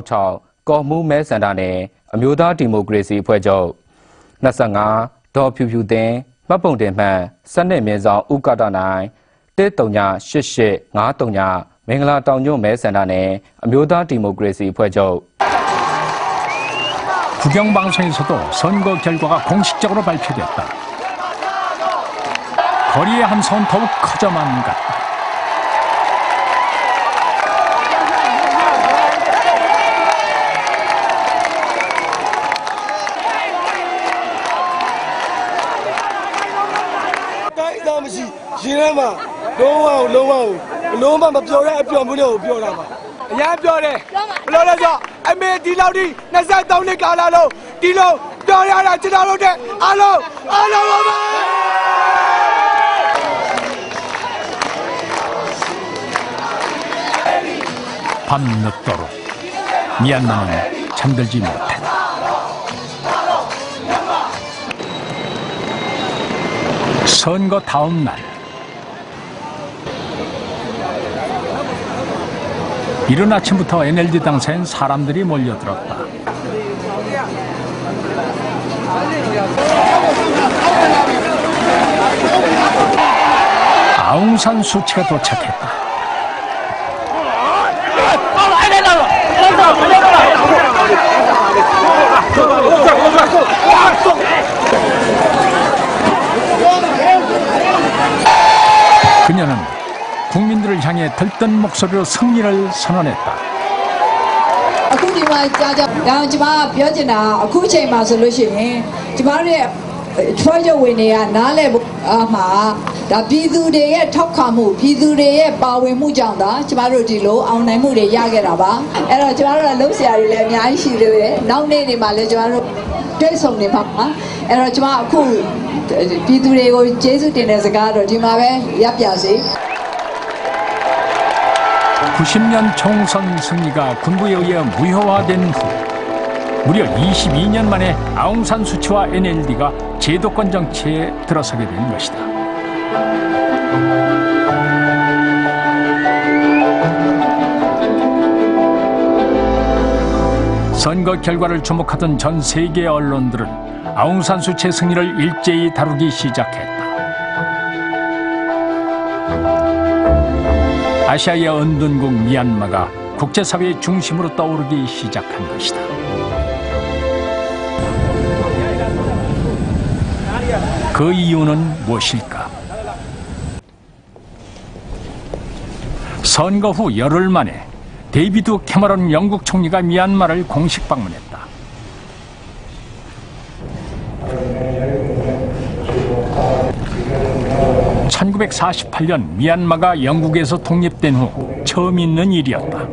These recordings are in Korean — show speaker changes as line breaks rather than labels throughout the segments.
6ကော်မှုမဲစန္ဒနဲ့အမျိုးသားဒီမိုကရေစီအဖွဲ့ချုပ်25ဒေါ်ဖြူဖြူသိန်းမှတ်ပုံတင်မှန်စနစ်မြင့်ဆောင်ဥက္ကဋ္ဌနိုင်1388539မင်္ဂလာတောင်ညွန့်မဲစန္ဒနဲ့အမျိုးသားဒီမိုကရေစီအဖွဲ့ချုပ်
국영방송에서도 선거 결과가 공식적으로 발표됐다. 거리의 함성은 더욱 커져만 갔다. 밤늦도록 미얀마는 잠들지 못했다. 선거 다음 날 이른 아침부터 NLD 당사엔 사람들이 몰려들었다. 아웅산 수치가 도착했다. 그녀는 국민들을 향해 들뜬 목소리로 승리를 선언했다.
비둘레고 제수 때에서 가도 지마베 얍야지
90년 총선 승리가 군부에 의해 무효화된 후 무려 22년 만에 아웅산 수치와 NLD가 제도권 정치에 들어서게 된 것이다. 선거 결과를 주목하던 전 세계 언론들은 아웅산 수치의 승리를 일제히 다루기 시작했다. 아시아의 은둔국 미얀마가 국제사회의 중심으로 떠오르기 시작한 것이다. 그 이유는 무엇일까? 선거 후 열흘 만에 데이비드 캐머런 영국 총리가 미얀마를 공식 방문했다. 1948년 미얀마가 영국에서 독립된 후 처음 있는 일이었다.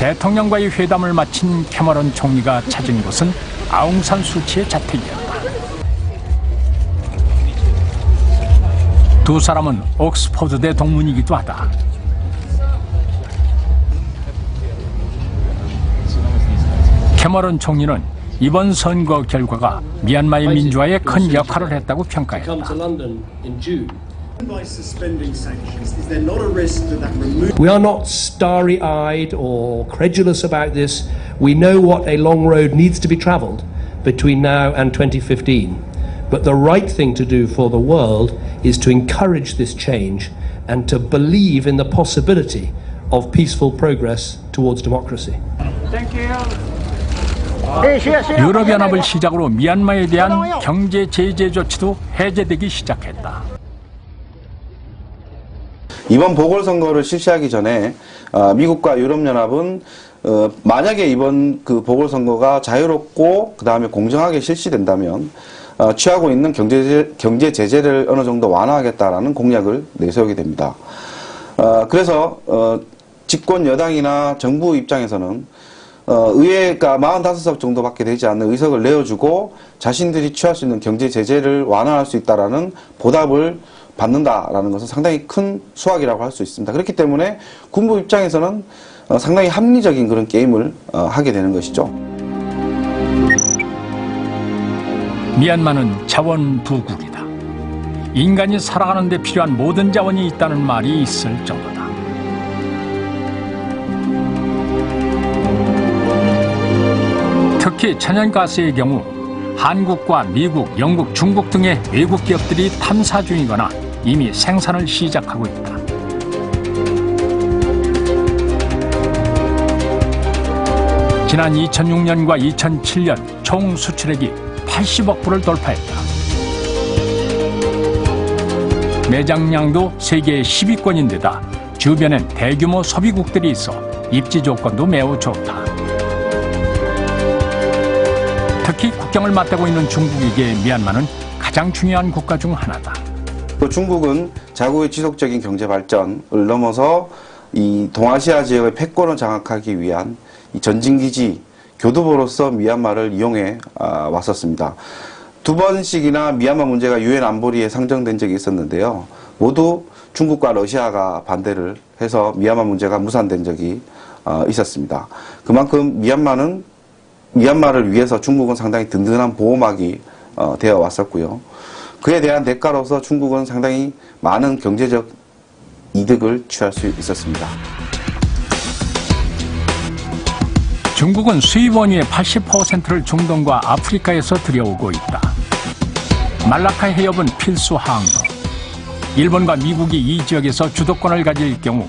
대통령과의 회담을 마친 캐머런 총리가 찾은 곳은 아웅산 수치의 자택이었다. 두 사람은 옥스퍼드대 동문이기도 하다. 캐머런 총리는 이번 선거 결과가 미얀마의 민주화에 큰 역할을 했다고 평가했다.
We are not starry-eyed or credulous about this. We know what a long road needs to be travelled between now and 2015. But the right thing to do for the world is to encourage this change and to believe in the possibility of peaceful progress towards democracy.
Thank you.
유럽연합을 시작으로 미얀마에 대한 경제 제재 조치도 해제되기 시작했다.
이번 보궐선거를 실시하기 전에 미국과 유럽연합은 만약에 이번 그 보궐선거가 자유롭고 그 다음에 공정하게 실시된다면 취하고 있는 경제 제재를 어느 정도 완화하겠다라는 공약을 내세우게 됩니다. 그래서 집권 여당이나 정부 입장에서는 의회가 45석 정도밖에 되지 않는 의석을 내어주고 자신들이 취할 수 있는 경제 제재를 완화할 수 있다라는 보답을 받는다라는 것은 상당히 큰 수확이라고 할 수 있습니다. 그렇기 때문에 군부 입장에서는 상당히 합리적인 그런 게임을 하게 되는 것이죠.
미얀마는 자원부국이다. 인간이 살아가는 데 필요한 모든 자원이 있다는 말이 있을 정도다. 특히 천연가스의 경우 한국과 미국, 영국, 중국 등의 외국 기업들이 탐사 중이거나 이미 생산을 시작하고 있다. 지난 2006년과 2007년 총 수출액이 80억 불을 돌파했다. 매장량도 세계 10위권인데다 주변엔 대규모 소비국들이 있어 입지 조건도 매우 좋다. 특히 국경을 맞대고 있는 중국에게 미얀마는 가장 중요한 국가 중 하나다.
중국은 자국의 지속적인 경제 발전을 넘어서 이 동아시아 지역의 패권을 장악하기 위한 이 전진기지 교두보로서 미얀마를 이용해 왔었습니다. 2번씩이나 미얀마 문제가 유엔 안보리에 상정된 적이 있었는데요. 모두 중국과 러시아가 반대를 해서 미얀마 문제가 무산된 적이 있었습니다. 그만큼 미얀마를 위해서 중국은 상당히 든든한 보호막이 되어 왔었고요. 그에 대한 대가로서 중국은 상당히 많은 경제적 이득을 취할 수 있었습니다.
중국은 수입 원유의 80%를 중동과 아프리카에서 들여오고 있다. 말라카 해협은 필수 항로. 일본과 미국이 이 지역에서 주도권을 가질 경우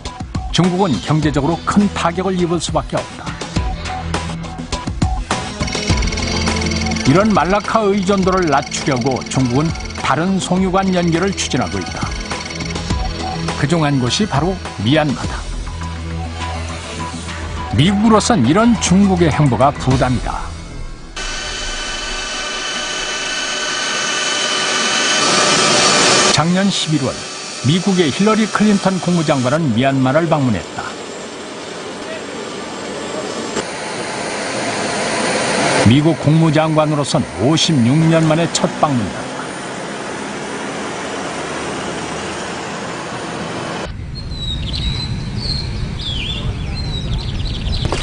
중국은 경제적으로 큰 타격을 입을 수밖에 없다. 이런 말라카 의존도를 낮추려고 중국은 다른 송유관 연결을 추진하고 있다. 그중 한 곳이 바로 미얀마다. 미국으로선 이런 중국의 행보가 부담이다. 작년 11월 미국의 힐러리 클린턴 국무장관은 미얀마를 방문했다. 미국 국무장관으로선 56년 만에 첫 방문이다.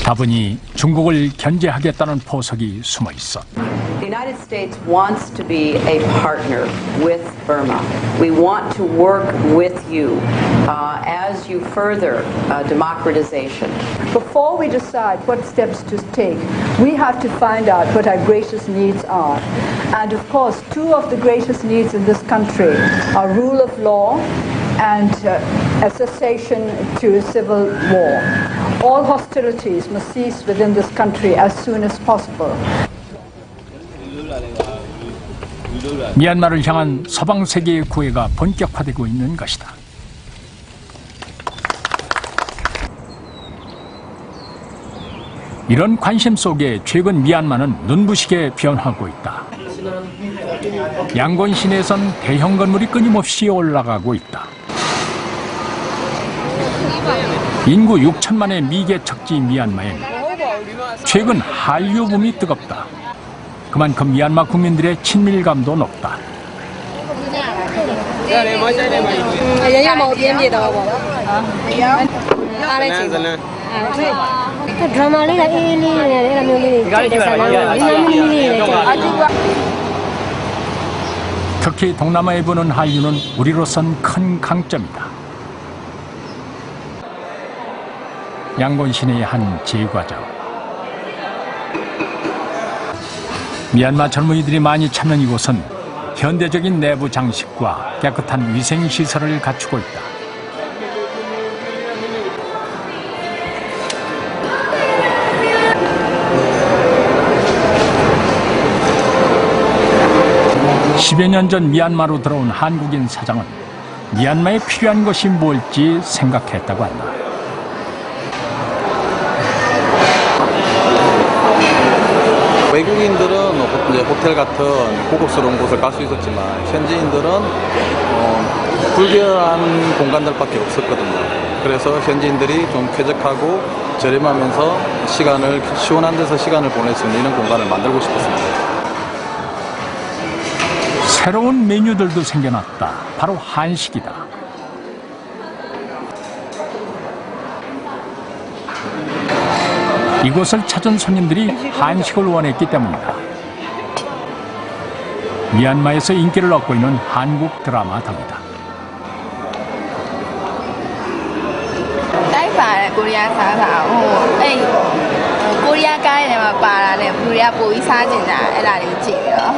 다분히 중국을 견제하겠다는 포석이 숨어 있었다.
The United States wants to be a partner with Burma. We want to work with you as you further democratization.
Before we decide what steps to take, we have to find out what our greatest needs are. And of course, two of the greatest needs in this country are rule of law and a cessation to civil war. All hostilities must cease within this country as soon as possible.
미얀마를 향한 서방 세계의 구애가 본격화되고 있는 것이다. 이런 관심 속에 최근 미얀마는 눈부시게 변하고 있다. 양곤 시내에선 대형 건물이 끊임없이 올라가고 있다. 인구 6천만의 미개 척지 미얀마엔 최근 한류 붐이 뜨겁다. 그만큼 미얀마 국민들의 친밀감도 높다. 특히 동남아에 부는 한류는 우리로선 큰 강점이다. 양곤 시내의 한 제과점. 미얀마 젊은이들이 많이 찾는 이곳은 현대적인 내부 장식과 깨끗한 위생 시설을 갖추고 있다. (10여 년) 전 미얀마로 들어온 한국인 사장은 미얀마에 필요한 것이 뭘지 생각했다고 한다.
외국인들은 이제 호텔 같은 고급스러운 곳을 갈 수 있었지만 현지인들은 불결한 공간들밖에 없었거든요. 그래서 현지인들이 좀 쾌적하고 저렴하면서 시원한 데서 시간을 보낼 수 있는 이런 공간을 만들고 싶었습니다.
새로운 메뉴들도 생겨났다. 바로 한식이다. 이곳을 찾은 손님들이 한식을 원했기 때문이다. 미얀마에서 인기를 얻고 있는 한국 드라마 등이다.
တိုက်ပါတယ်ကိုရီးယားစားတာဟိုအဲ့ကိုရီးယားကားထဲမှာပါတာနဲ့လူတွေကပိုပြီးစားကြင်ကြအဲ့ဒါလေးကြည့်ပြီးတော့